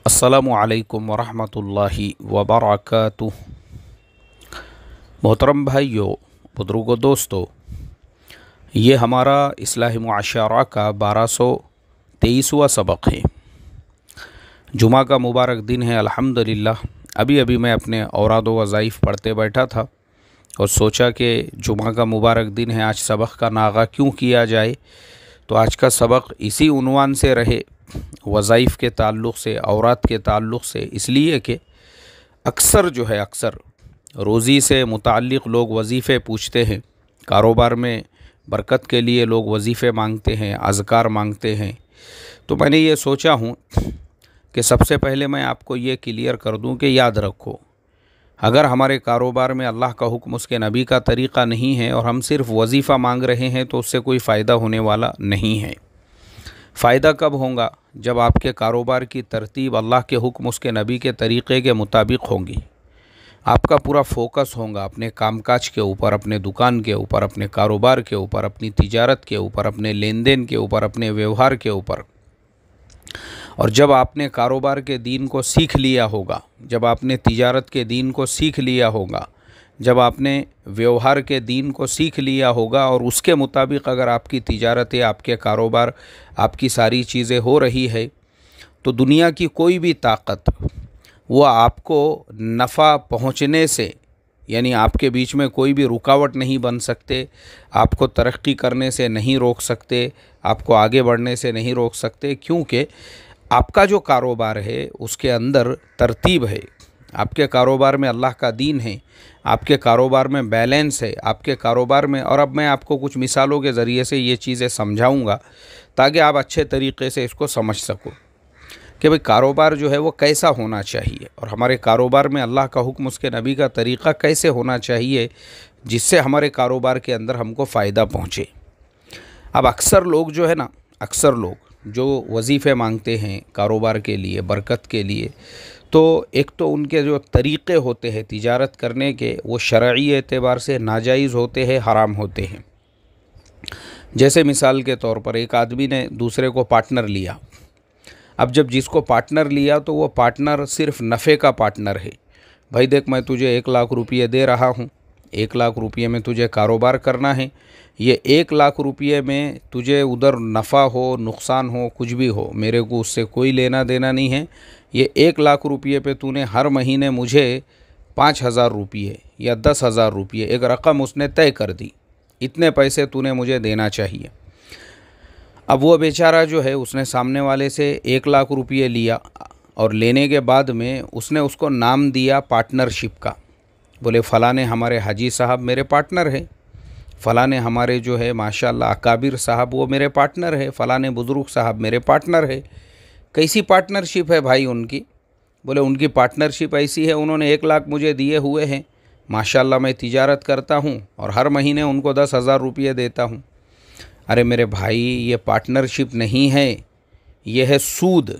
अस्सलामु अलैकुम वरहमतुल्लाहि वबरकातुह। मोहतरम भाइयों, बुजुर्गों, दोस्तों, ये हमारा इस्लाही मुआशरा का 1223वां सबक है। जुमा का मुबारक दिन है अल्हम्दुलिल्लाह। अभी अभी मैं अपने औराद व वज़ाइफ पढ़ते बैठा था और सोचा कि जुमा का मुबारक दिन है, आज सबक का नागा क्यों किया जाए। तो आज का सबक इसी उन्वान से रहे, वज़ाइफ के ताल्लुक़ से, औरात के ताल्लुक़ से, इसलिए कि अक्सर रोज़ी से मुताल्लिक़ लोग वज़ीफ़े पूछते हैं। कारोबार में बरकत के लिए लोग वज़ीफ़े मांगते हैं, अज़कार मांगते हैं। तो मैंने ये सोचा हूँ कि सबसे पहले मैं आपको ये क्लियर कर दूँ कि याद रखो, अगर हमारे कारोबार में अल्लाह का हुक्म, उसके नबी का तरीक़ा नहीं है और हम सिर्फ़ वज़ीफ़ा मांग रहे हैं तो उससे कोई फ़ायदा होने वाला नहीं है। फ़ायदा कब होगा? जब आपके कारोबार की तरतीब अल्लाह के हुक्म, उसके नबी के तरीक़े के मुताबिक होंगी। आपका पूरा फोकस होगा अपने कामकाज के ऊपर, अपने दुकान के ऊपर, अपने कारोबार के ऊपर, अपनी तिजारत के ऊपर, अपने लेन देन के ऊपर, अपने व्यवहार के ऊपर। और जब आपने कारोबार के दीन को सीख लिया होगा, जब आपने तिजारत के दीन को सीख लिया होगा, जब आपने व्यवहार के दीन को सीख लिया होगा और उसके मुताबिक अगर आपकी तिजारत, आपके कारोबार, आपकी सारी चीज़ें हो रही है, तो दुनिया की कोई भी ताकत वो आपको नफ़ा पहुँचने से, यानी आपके बीच में कोई भी रुकावट नहीं बन सकते, आपको तरक्की करने से नहीं रोक सकते, आपको आगे बढ़ने से नहीं रोक सकते। क्योंकि आपका जो कारोबार है उसके अंदर तरतीब है, आपके कारोबार में अल्लाह का दीन है, आपके कारोबार में बैलेंस है, आपके कारोबार में। और अब मैं आपको कुछ मिसालों के ज़रिए से ये चीज़ें समझाऊंगा ताकि आप अच्छे तरीक़े से इसको समझ सको कि भाई कारोबार जो है वो कैसा होना चाहिए और हमारे कारोबार में अल्लाह का हुक्म, उसके नबी का तरीक़ा कैसे होना चाहिए जिससे हमारे कारोबार के अंदर हमको फ़ायदा पहुँचे। अब अक्सर लोग जो है ना, अक्सर लोग जो वज़ीफ़े मांगते हैं कारोबार के लिए, बरकत के लिए, तो एक तो उनके जो तरीक़े होते हैं तिजारत करने के, वो शरई एतबार से नाजायज़ होते हैं, हराम होते हैं। जैसे मिसाल के तौर पर एक आदमी ने दूसरे को पार्टनर लिया। अब जब जिसको पार्टनर लिया तो वो पार्टनर सिर्फ नफ़े का पार्टनर है। भाई देख, मैं तुझे 1 लाख रुपये दे रहा हूँ, 1 लाख रुपये में तुझे कारोबार करना है। ये 1 लाख रुपये में तुझे उधर नफ़ा हो, नुकसान हो, कुछ भी हो, मेरे को उससे कोई लेना देना नहीं है। ये 1 लाख रुपये पे तूने हर महीने मुझे 5,000 रुपये या 10,000 रुपये, एक रकम उसने तय कर दी, इतने पैसे तूने मुझे देना चाहिए। अब वो बेचारा जो है, उसने सामने वाले से 1 लाख रुपये लिया और लेने के बाद में उसने उसको नाम दिया पार्टनरशिप का। बोले फ़लाँ ने हमारे हाजी साहब मेरे पार्टनर है, फ़लाँ ने हमारे जो है माशाल्लाह अकाबिर साहब वो मेरे पार्टनर है, फ़लाँ ने बुज़ुर्ग साहब मेरे पार्टनर है। कैसी पार्टनरशिप है भाई उनकी? बोले उनकी पार्टनरशिप ऐसी है, उन्होंने 1 लाख मुझे दिए हुए हैं, माशाल्लाह मैं तिजारत करता हूँ और हर महीने उनको 10,000 रुपये देता हूँ। अरे मेरे भाई, ये पार्टनरशिप नहीं है, ये है सूद,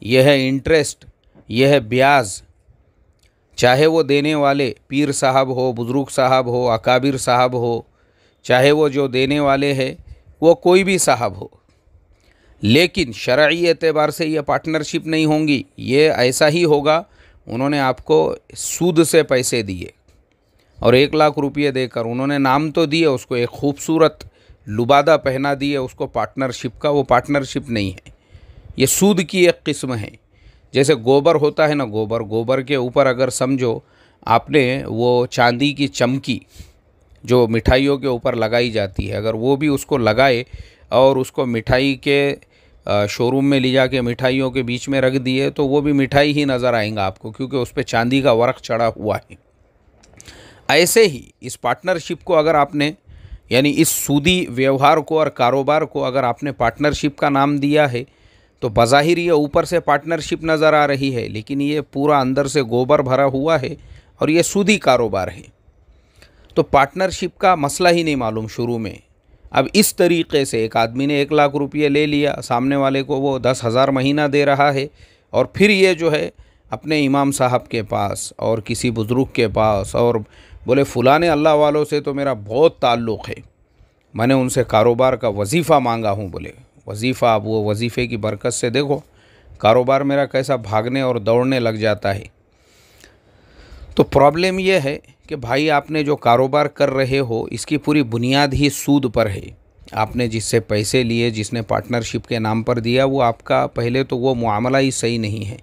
ये है इंटरेस्ट, ये है ब्याज। चाहे वो देने वाले पीर साहब हो, बुज़ुर्ग साहब हो, अकाबिर साहब हो, चाहे वो जो देने वाले हैं वो कोई भी साहब हो, लेकिन शरई एतबार से ये पार्टनरशिप नहीं होंगी। ये ऐसा ही होगा, उन्होंने आपको सूद से पैसे दिए और 1 लाख रुपये देकर उन्होंने नाम तो दिए, उसको एक खूबसूरत लुबादा पहना दिए उसको पार्टनरशिप का। वो पार्टनरशिप नहीं है, ये सूद की एक किस्म है। जैसे गोबर होता है ना, गोबर के ऊपर अगर समझो आपने वो चांदी की चमकी जो मिठाइयों के ऊपर लगाई जाती है, अगर वो भी उसको लगाए और उसको मिठाई के शोरूम में ले जाके मिठाइयों के बीच में रख दिए तो वो भी मिठाई ही नज़र आएगा आपको, क्योंकि उस पर चांदी का वर्क चढ़ा हुआ है। ऐसे ही इस पार्टनरशिप को अगर आपने, यानी इस सूदी व्यवहार को और कारोबार को अगर आपने पार्टनरशिप का नाम दिया है, तो बज़ाहिर ये ऊपर से पार्टनरशिप नज़र आ रही है, लेकिन ये पूरा अंदर से गोबर भरा हुआ है और ये सूदी कारोबार है। तो पार्टनरशिप का मसला ही नहीं मालूम शुरू में। अब इस तरीक़े से एक आदमी ने 1 लाख रुपये ले लिया, सामने वाले को वो 10,000 महीना दे रहा है और फिर ये जो है अपने इमाम साहब के पास और किसी बुज़ुर्ग के पास और बोले फ़लाँ ने अल्लाह वालों से तो मेरा बहुत ताल्लुक़ है, मैंने उनसे कारोबार का वजीफ़ा मांगा हूँ। बोले वजीफ़ा, अब वो वजीफ़े की बरकत से देखो कारोबार मेरा कैसा भागने और दौड़ने लग जाता है। तो प्रॉब्लम यह है कि भाई आपने जो कारोबार कर रहे हो इसकी पूरी बुनियाद ही सूद पर है। आपने जिससे पैसे लिए, जिसने पार्टनरशिप के नाम पर दिया, वो आपका पहले तो वो मुआमला ही सही नहीं है।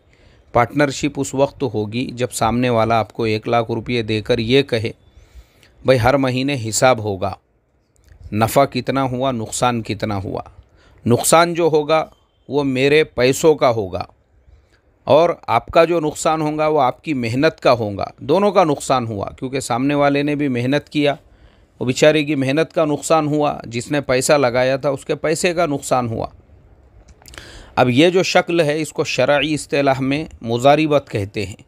पार्टनरशिप उस वक्त होगी जब सामने वाला आपको 1 लाख रुपये देकर ये कहे भाई हर महीने हिसाब होगा, नफ़ा कितना हुआ, नुकसान कितना हुआ। नुकसान जो होगा वो मेरे पैसों का होगा और आपका जो नुकसान होगा वो आपकी मेहनत का होगा। दोनों का नुकसान हुआ, क्योंकि सामने वाले ने भी मेहनत किया, वो बेचारे की मेहनत का नुकसान हुआ, जिसने पैसा लगाया था उसके पैसे का नुकसान हुआ। अब ये जो शक्ल है इसको शरई इस्तिलाह में मुजारिबत कहते हैं।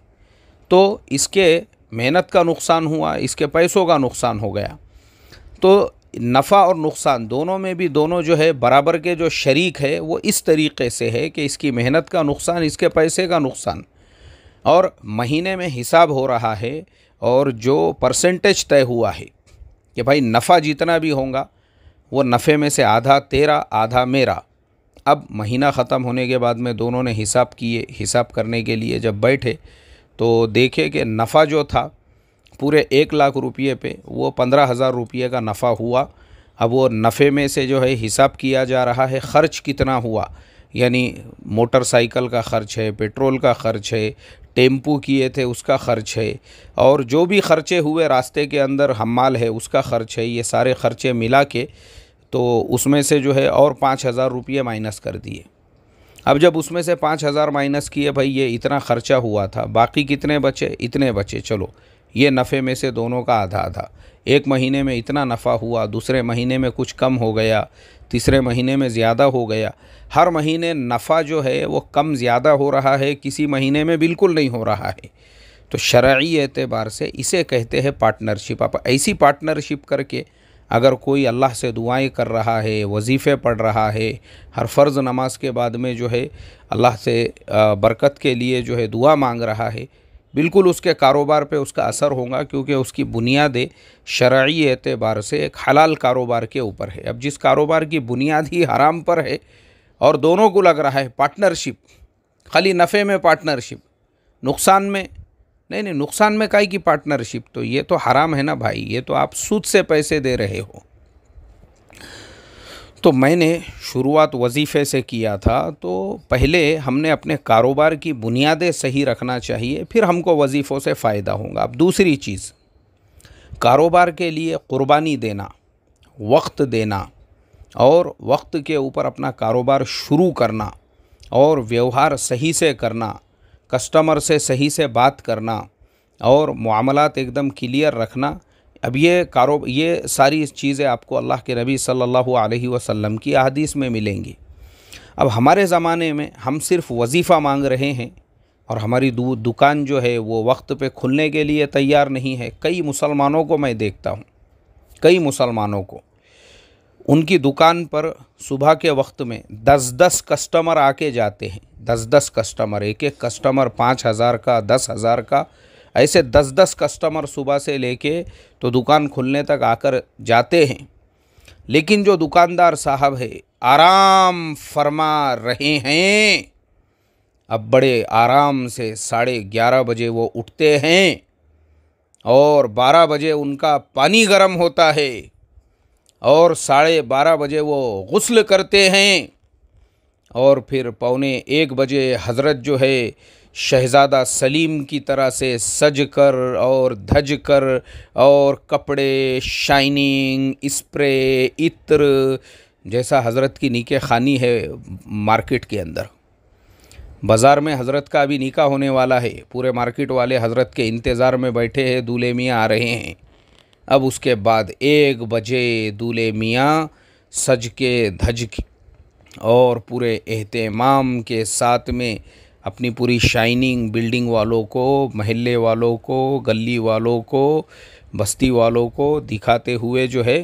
तो इसके मेहनत का नुकसान हुआ, इसके पैसों का नुकसान हो गया। तो नफ़ा और नुकसान दोनों में भी दोनों जो है बराबर के जो शरीक है वो इस तरीक़े से है कि इसकी मेहनत का नुकसान, इसके पैसे का नुकसान, और महीने में हिसाब हो रहा है और जो परसेंटेज तय हुआ है कि भाई नफ़ा जितना भी होगा वो नफ़े में से आधा तेरा आधा मेरा। अब महीना ख़त्म होने के बाद में दोनों ने हिसाब किए। हिसाब करने के लिए जब बैठे तो देखे कि नफ़ा जो था पूरे 1 लाख रुपये पे वो 15,000 रुपये का नफ़ा हुआ। अब वो नफ़े में से जो है हिसाब किया जा रहा है ख़र्च कितना हुआ, यानी मोटरसाइकिल का ख़र्च है, पेट्रोल का ख़र्च है, टेम्पू किए थे उसका ख़र्च है, और जो भी ख़र्चे हुए रास्ते के अंदर हम्माल है उसका ख़र्च है। ये सारे ख़र्चे मिला के तो उसमें से जो है और 5,000 रुपये माइनस कर दिए। अब जब उसमें से 5,000 माइनस किए, भाई ये इतना ख़र्चा हुआ था, बाकी कितने बचे, इतने बचे, चलो ये नफ़े में से दोनों का आधा आधा। एक महीने में इतना नफ़ा हुआ, दूसरे महीने में कुछ कम हो गया, तीसरे महीने में ज़्यादा हो गया। हर महीने नफ़ा जो है वो कम ज़्यादा हो रहा है, किसी महीने में बिल्कुल नहीं हो रहा है। तो शरई एतबार से इसे कहते हैं पार्टनरशिप। आप ऐसी पार्टनरशिप करके अगर कोई अल्लाह से दुआएं कर रहा है, वजीफ़े पढ़ रहा है, हर फ़र्ज़ नमाज के बाद में जो है अल्लाह से बरकत के लिए जो है दुआ मांग रहा है, बिल्कुल उसके कारोबार पे उसका असर होगा, क्योंकि उसकी बुनियादें शरई एतबार से एक हलाल कारोबार के ऊपर है। अब जिस कारोबार की बुनियाद ही हराम पर है और दोनों को लग रहा है पार्टनरशिप, खाली नफ़े में पार्टनरशिप, नुकसान में नहीं, नुकसान में काहे की पार्टनरशिप, तो ये तो हराम है ना भाई, ये तो आप सूद से पैसे दे रहे हो। तो मैंने शुरुआत वजीफ़े से किया था, तो पहले हमने अपने कारोबार की बुनियादें सही रखना चाहिए, फिर हमको वजीफ़ों से फ़ायदा होगा। अब दूसरी चीज़, कारोबार के लिए क़ुरबानी देना, वक्त देना और वक्त के ऊपर अपना कारोबार शुरू करना और व्यवहार सही से करना, कस्टमर से सही से बात करना और मामलात एकदम क्लियर रखना। अब ये सारी चीज़ें आपको अल्लाह के नबी सल्लल्लाहु अलैहि वसल्लम की अहादीस में मिलेंगी। अब हमारे ज़माने में हम सिर्फ़ वजीफ़ा मांग रहे हैं और हमारी दुकान जो है वो वक्त पे खुलने के लिए तैयार नहीं है। कई मुसलमानों को मैं देखता हूँ, कई मुसलमानों को उनकी दुकान पर सुबह के वक्त में 10-10 कस्टमर आके जाते हैं। 10-10 कस्टमर, एक एक कस्टमर 5,000 का, 10,000 का, ऐसे 10-10 कस्टमर सुबह से लेके तो दुकान खुलने तक आकर जाते हैं। लेकिन जो दुकानदार साहब है आराम फरमा रहे हैं। अब बड़े आराम से 11:30 बजे वो उठते हैं और 12 बजे उनका पानी गर्म होता है और 12:30 बजे वो गुस्ल करते हैं और फिर 12:45 बजे हज़रत जो है शहज़ादा सलीम की तरह से सज कर और धज कर और कपड़े, शाइनिंग, स्प्रे, इत्र, जैसा हज़रत की निकाह खानी है मार्केट के अंदर। बाज़ार में हज़रत का अभी निकाह होने वाला है, पूरे मार्केट वाले हज़रत के इंतज़ार में बैठे हैं, दूल्हे मियाँ आ रहे हैं। अब उसके बाद 1 बजे दूल्हे मियाँ सज के धज के और पूरे एहतमाम के साथ में अपनी पूरी शाइनिंग बिल्डिंग वालों को, महल्ले वालों को, गली वालों को, बस्ती वालों को दिखाते हुए जो है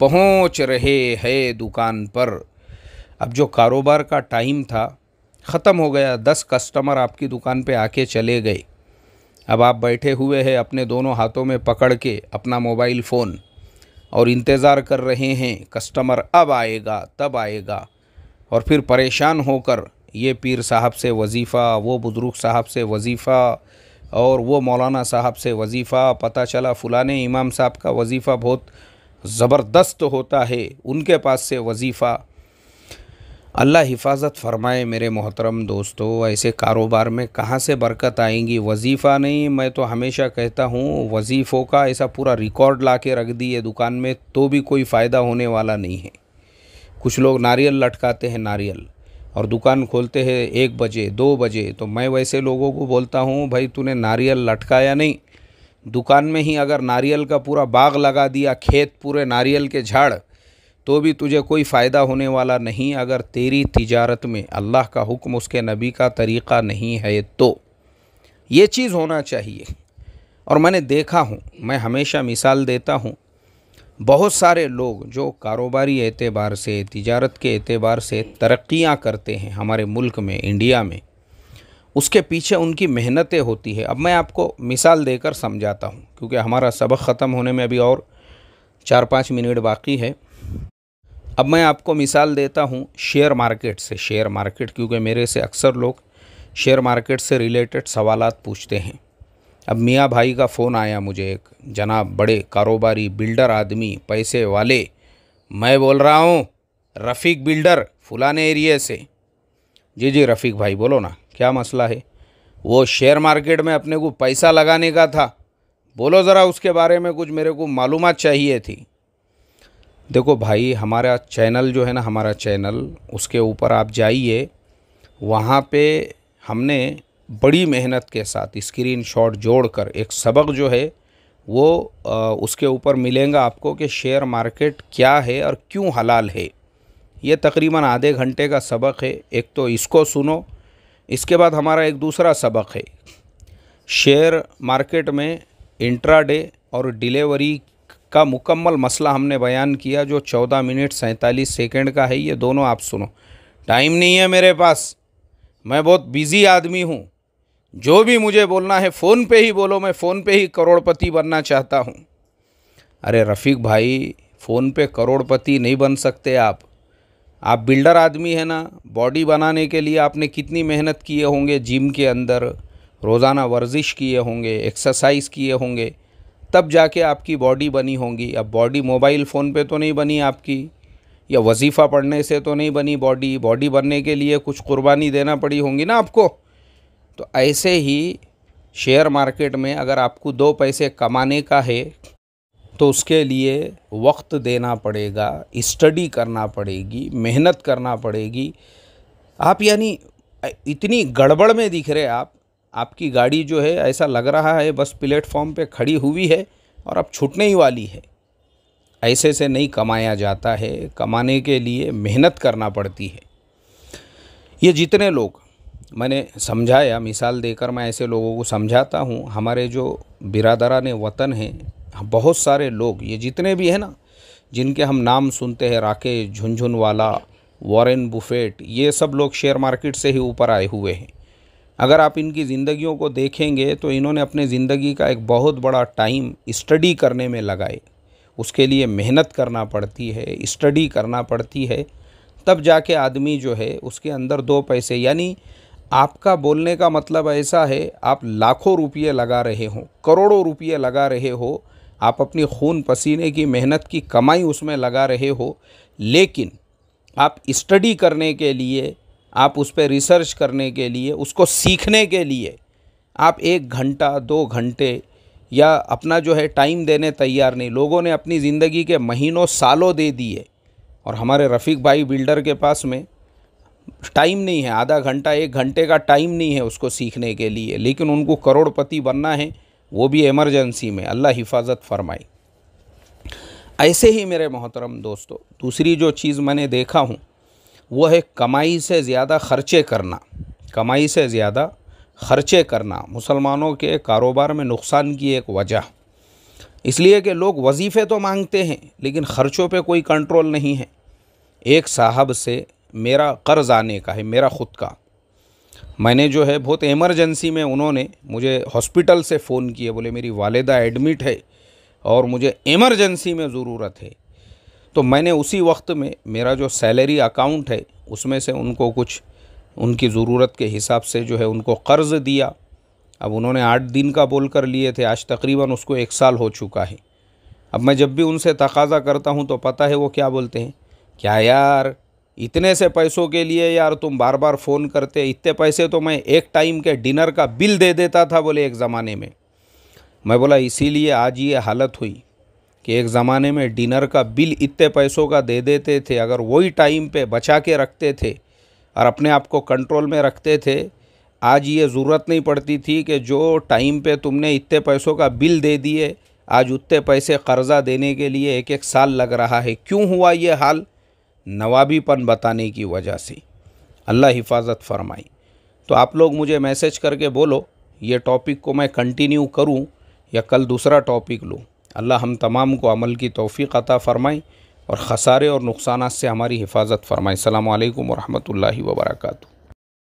पहुंच रहे हैं दुकान पर। अब जो कारोबार का टाइम था ख़त्म हो गया, 10 कस्टमर आपकी दुकान पे आके चले गए। अब आप बैठे हुए हैं अपने दोनों हाथों में पकड़ के अपना मोबाइल फ़ोन और इंतज़ार कर रहे हैं कस्टमर अब आएगा तब आएगा, और फिर परेशान होकर ये पीर साहब से वजीफ़ा, वो बुज़ुर्ग साहब से वजीफ़ा, और वो मौलाना साहब से वजीफ़ा, पता चला फ़लाने इमाम साहब का वजीफ़ा बहुत ज़बरदस्त होता है, उनके पास से वजीफ़ा। अल्लाह हिफाजत फ़रमाए मेरे मोहतरम दोस्तों, ऐसे कारोबार में कहाँ से बरकत आएंगी। वजीफ़ा नहीं, मैं तो हमेशा कहता हूँ वजीफ़ों का ऐसा पूरा रिकॉर्ड ला के रख दिए दुकान में तो भी कोई फ़ायदा होने वाला नहीं है। कुछ लोग नारियल लटकाते हैं, नारियल, और दुकान खोलते हैं 1 बजे 2 बजे। तो मैं वैसे लोगों को बोलता हूँ, भाई तूने नारियल लटकाया नहीं, दुकान में ही अगर नारियल का पूरा बाग लगा दिया, खेत पूरे नारियल के झाड़, तो भी तुझे कोई फ़ायदा होने वाला नहीं अगर तेरी तिजारत में अल्लाह का हुक्म, उसके नबी का तरीक़ा नहीं है। तो ये चीज़ होना चाहिए। और मैंने देखा हूँ, मैं हमेशा मिसाल देता हूँ, बहुत सारे लोग जो कारोबारी एतबार से, तिजारत के एतबार से तरक्कियाँ करते हैं हमारे मुल्क में, इंडिया में, उसके पीछे उनकी मेहनतें होती है। अब मैं आपको मिसाल देकर समझाता हूँ, क्योंकि हमारा सबक ख़त्म होने में अभी और 4-5 मिनट बाकी है। अब मैं आपको मिसाल देता हूँ शेयर मार्केट से। शेयर मार्केट, क्योंकि मेरे से अक्सर लोग शेयर मार्केट से रिलेटेड सवालात पूछते हैं। अब मियाँ भाई का फ़ोन आया मुझे, एक जनाब बड़े कारोबारी बिल्डर आदमी, पैसे वाले। मैं बोल रहा हूँ रफ़ीक बिल्डर फलाने एरिए से। जी जी रफ़ीक भाई बोलो ना, क्या मसला है? वो शेयर मार्केट में अपने को पैसा लगाने का था, बोलो ज़रा उसके बारे में कुछ, मेरे को मालूमात चाहिए थी। देखो भाई, हमारा चैनल जो है ना, हमारा चैनल, उसके ऊपर आप जाइए, वहाँ पे हमने बड़ी मेहनत के साथ स्क्रीनशॉट जोड़कर एक सबक जो है वो उसके ऊपर मिलेगा आपको कि शेयर मार्केट क्या है और क्यों हलाल है। ये तकरीबन आधे घंटे का सबक है। एक तो इसको सुनो, इसके बाद हमारा एक दूसरा सबक है शेयर मार्केट में इंट्राडे और डिलीवरी का मुकम्मल मसला हमने बयान किया, जो 14 मिनट 47 सेकंड का है। ये दोनों आप सुनो। टाइम नहीं है मेरे पास, मैं बहुत बिज़ी आदमी हूँ, जो भी मुझे बोलना है फ़ोन पे ही बोलो, मैं फ़ोन पे ही करोड़पति बनना चाहता हूँ। अरे रफ़ीक भाई, फ़ोन पे करोड़पति नहीं बन सकते आप बिल्डर आदमी है ना। बॉडी बनाने के लिए आपने कितनी मेहनत किए होंगे, जिम के अंदर रोज़ाना वर्जिश किए होंगे, एक्सरसाइज किए होंगे, तब जाके आपकी बॉडी बनी होंगी। अब बॉडी मोबाइल फ़ोन पे तो नहीं बनी आपकी, या वजीफ़ा पढ़ने से तो नहीं बनी बॉडी। बॉडी बनने के लिए कुछ कुर्बानी देना पड़ी होंगी ना आपको। तो ऐसे ही शेयर मार्केट में अगर आपको 2 पैसे कमाने का है तो उसके लिए वक्त देना पड़ेगा, स्टडी करना पड़ेगी, मेहनत करना पड़ेगी। आप यानी इतनी गड़बड़ में दिख रहे आप, आपकी गाड़ी जो है ऐसा लग रहा है बस प्लेटफॉर्म पे खड़ी हुई है और अब छूटने ही वाली है। ऐसे से नहीं कमाया जाता है, कमाने के लिए मेहनत करना पड़ती है। ये जितने लोग मैंने समझाया, मिसाल देकर मैं ऐसे लोगों को समझाता हूँ। हमारे जो बिरादरान वतन हैं, बहुत सारे लोग, ये जितने भी हैं ना, जिनके हम नाम सुनते हैं, राकेश झुनझुनवाला, वॉरेन बुफेट, ये सब लोग शेयर मार्केट से ही ऊपर आए हुए हैं। अगर आप इनकी ज़िंदगियों को देखेंगे तो इन्होंने अपने ज़िंदगी का एक बहुत बड़ा टाइम स्टडी करने में लगाए। उसके लिए मेहनत करना पड़ती है, स्टडी करना पड़ती है, तब जाके आदमी जो है उसके अंदर 2 पैसे, यानी आपका बोलने का मतलब ऐसा है, आप लाखों रुपये लगा रहे हो, करोड़ों रुपये लगा रहे हो, आप अपनी खून पसीने की मेहनत की कमाई उसमें लगा रहे हो, लेकिन आप स्टडी करने के लिए, आप उस पर रिसर्च करने के लिए, उसको सीखने के लिए आप 1 घंटा 2 घंटे या अपना जो है टाइम देने तैयार नहीं। लोगों ने अपनी ज़िंदगी के महीनों सालों दे दिए, और हमारे रफ़ीक भाई बिल्डर के पास में टाइम नहीं है, आधा घंटा 1 घंटे का टाइम नहीं है उसको सीखने के लिए, लेकिन उनको करोड़पति बनना है, वो भी इमरजेंसी में। अल्लाह हिफाजत फरमाए। ऐसे ही मेरे मोहतरम दोस्तों, दूसरी जो चीज़ मैंने देखा हूँ वो है कमाई से ज़्यादा ख़र्चे करना। कमाई से ज़्यादा ख़र्चे करना मुसलमानों के कारोबार में नुकसान की एक वजह, इसलिए कि लोग वजीफ़े तो मांगते हैं लेकिन ख़र्चों पे कोई कंट्रोल नहीं है। एक साहब से मेरा कर्ज़ आने का है, मेरा ख़ुद का, मैंने जो है बहुत इमरजेंसी में, उन्होंने मुझे हॉस्पिटल से फ़ोन किए, बोले मेरी वालिदा एडमिट है और मुझे इमरजेंसी में ज़रूरत है। तो मैंने उसी वक्त में मेरा जो सैलरी अकाउंट है उसमें से उनको कुछ उनकी ज़रूरत के हिसाब से जो है उनको कर्ज़ दिया। अब उन्होंने 8 दिन का बोल कर लिए थे, आज तकरीबन उसको 1 साल हो चुका है। अब मैं जब भी उनसे तकाज़ा करता हूँ तो पता है वो क्या बोलते हैं, क्या यार इतने से पैसों के लिए यार तुम बार बार फ़ोन करते, इतने पैसे तो मैं एक टाइम के डिनर का बिल दे देता था बोले एक ज़माने में। मैं बोला इसीलिए आज ये हालत हुई कि एक ज़माने में डिनर का बिल इतने पैसों का दे देते थे, अगर वही टाइम पे बचा के रखते थे और अपने आप को कंट्रोल में रखते थे, आज ये ज़रूरत नहीं पड़ती थी कि जो टाइम पे तुमने इतने पैसों का बिल दे दिए, आज उतने पैसे कर्ज़ा देने के लिए 1-1 साल लग रहा है। क्यों हुआ ये हाल? नवाबीपन बताने की वजह से। अल्लाह हिफाजत फरमाई। तो आप लोग मुझे मैसेज करके बोलो ये टॉपिक को मैं कंटिन्यू करूं या कल दूसरा टॉपिक लूं। अल्लाह हम तमाम को अमल की तौफ़ीक़ अता फ़रमाए और ख़सारे और नुकसानात से हमारी हिफाजत फरमाए। अस्सलामु अलैकुम व रहमतुल्लाहि व बरकातुहू।